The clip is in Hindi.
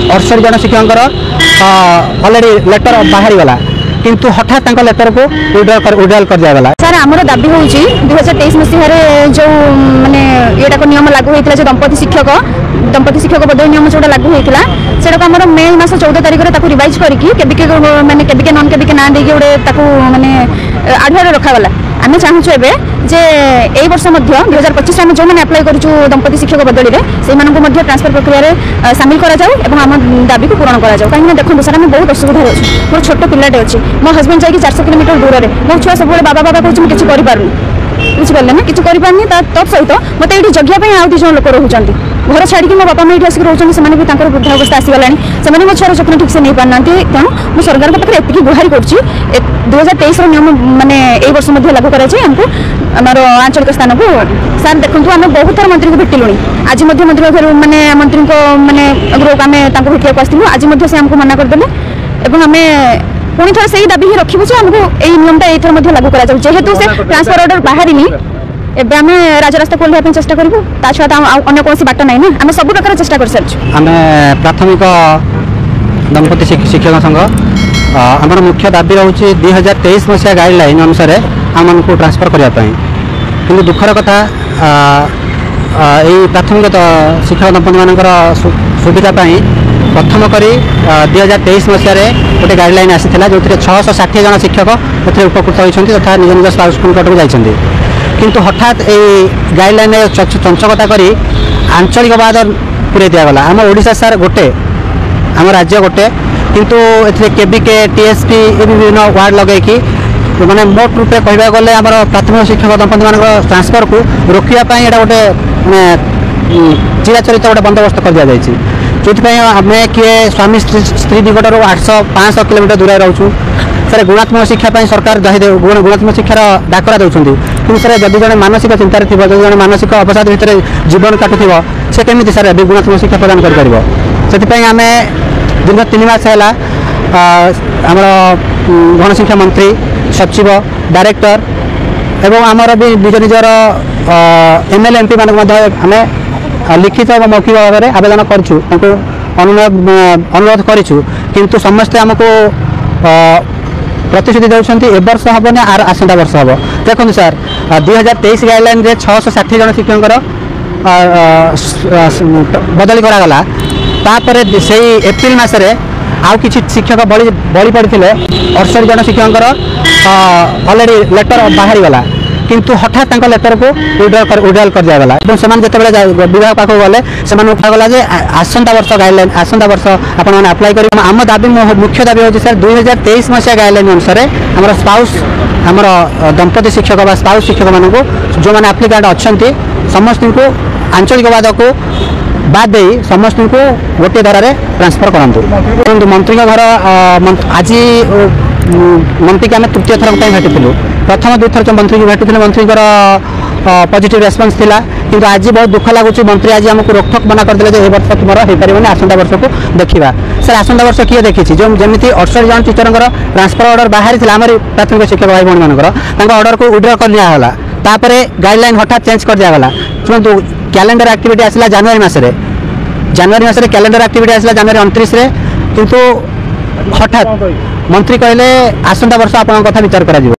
68 जन शिक्षक अलरेडी लेटर बाहरी गला किंतु हठात लेटर को विड्रॉल कर दिया। सर आमर दाबी हूँ 2023 मसीह जो माने ये नियम लागू होता जो दंपति शिक्षक बदल नियम जो लागू होता से मे मास 14 तारिख में रिवाइज करके माने केबिके नन केबिके ना दे माने आढ़ रखागला। आम चाहूँ एवं जे यही वर्ष 2025 में जो मैंने अप्लाई करूँ दंपति शिक्षक बदली में से ट्रांसफर प्रक्रिया सामिल करा जाऊ एवं आम दाबी को पूरण करा जाऊ। कहीं देखो सर आम बहुत असुविधा अच्छे मोर छोट पिलाटे अच्छी मो हजबैंड जाकि 400 किलोमीटर दूर में मो छुआ सब बाबा बाबा कहूँ मुझे किसी बुझिपारे ना किसी करें तत्सहित मत ये जगह आउ 2 जन लोक रोचान घर छाड़ी मो बापा माँ ये आसिक रोचान से वृद्धा अवस्था आसीगला से मो छुआर जत्न ठीक से नहीं पारना तेणु मुझे सरकार पाखे एति गुहारी कर 2023 नियम माने यही वर्ष लागू करमको आमर आंचलिक स्थान को सर देखो आम बहुत थर मंत्री को भेटिलुणी आज मंत्री माने मंत्री को माने गृह आम भेटा आसलु आज से आमको मना करदे और आम पुणी थर से दाबी ही रखू आमको यही नियमटा ये लागू करा जेहेतु से ट्रांसफर ऑर्डर बाहरी एबे आम राजरास्ता खोलने चेष्टा करूँ ता छुआ अन्य कौन बाट ना ना आम सब प्रकार चेष्टा कर सारी आम प्राथमिक दंपति शिक्षक संघ आमर मुख्य दाबी रोचे 2023 मसीहा गाइडलाइन अनुसार आम को ट्रांसफर करने कि दुखर कथा यही प्राथमिक शिक्षक दंपति मान सुविधा प्रथम करी 2023 मसीह गोटे गाइडलाइन आसाला जो 660 जन शिक्षक उपकृत होती तथा निज निज स्पाउस को जाती किंतु हठात यही गाइडलाइन चंचकता करी आंचलिकवाद पूरे दिगला। आम ओडिशा सार गोटे आम राज्य गोटे किंतु केबिके टीएसपी ये विभिन्न वार्ड लगे मैंने मोट रूपे कहवा गले आम प्राथमिक शिक्षक दंपति मान ट्रांसफर को रोकने ये गोटे चिराचरित गोटे बंदोबस्त कर दि जाए जो आम किए स्वामी स्त्री निकटर 800-500 किलोमीटर दूर रोचु सर गुणात्मक शिक्षा सरकार गुणात्मक शिक्षार डाकरा दौरान कि सर जदि जन मानसिक चिंतार थी जन मानसिक अवसाद भितर जीवन काटुव से केमी सर गुणात्मक शिक्षा प्रदान कर आम दीर्घ 3 मास है आमर गणशिक्षा मंत्री सचिव डायरेक्टर एवं आमर भी निज निजर एमएलए एमपी मानक आम लिखित और मौखिक भाव में आवेदन करूँ अनुरोध करूँ किंतु समस्ते आमको प्रतिश्रुति देते ए वर्ष हम ना आर आसंता वर्ष हम देखो सर 2023 गाइडलाइन 660 जन शिक्षक बदली करागला तापर से एप्रिल मसरे आउ किसी शिक्षक बड़ी पड़ते 68 जन शिक्षक अलरेडी लेटर बाहरी गला किंतु हठात लेटर को विड्रॉल कर दिगला जो विभाग पाक गले से गला आसंता वर्ष गाइडलाइन आसंता वर्ष आप अप्लाई कर आम दाबी मुख्य दाबी होची सर 2023 मसीहा गाइडलाइन अनुसार आमर स्पाउस आमर दंपति शिक्षक स्पाउस शिक्षक मान जो मैंने आप्लिकांट अच्छा समस्त को आंचलिकवाद को बाद दे समस्त को गोटे धारा ट्रांसफर करूँ मंत्री घर आज मंत्री के आम तृतीय थर भेटू प्रथम 2 थर मंत्री को भेटू मंत्री पॉजिटिव रेस्पॉन्स थिला किंतु आज बहुत दुख लगुच मंत्री आज आमको रोकठोक मना करदे जो वर्ष तुम हो पारे आसंता वर्ष को देखा सर आसंता वर्ष किए देखी जो जमी 68 जन टीचर ट्रांसफर ऑर्डर बाहरी आम प्राथमिक शिक्षक भाई भाई मान ऑर्डर को विड्रॉ कर दिगला गाइडलाइन हठात चेंज कर दिगला शुणु कैलेंडर एक्टिविटी आसला जनवरी मसरे कैलेंडर एक्टिविटी आसला जनवरी 29 किंतु हठात मंत्री कहले आसंता वर्ष आपन कथा विचार करा।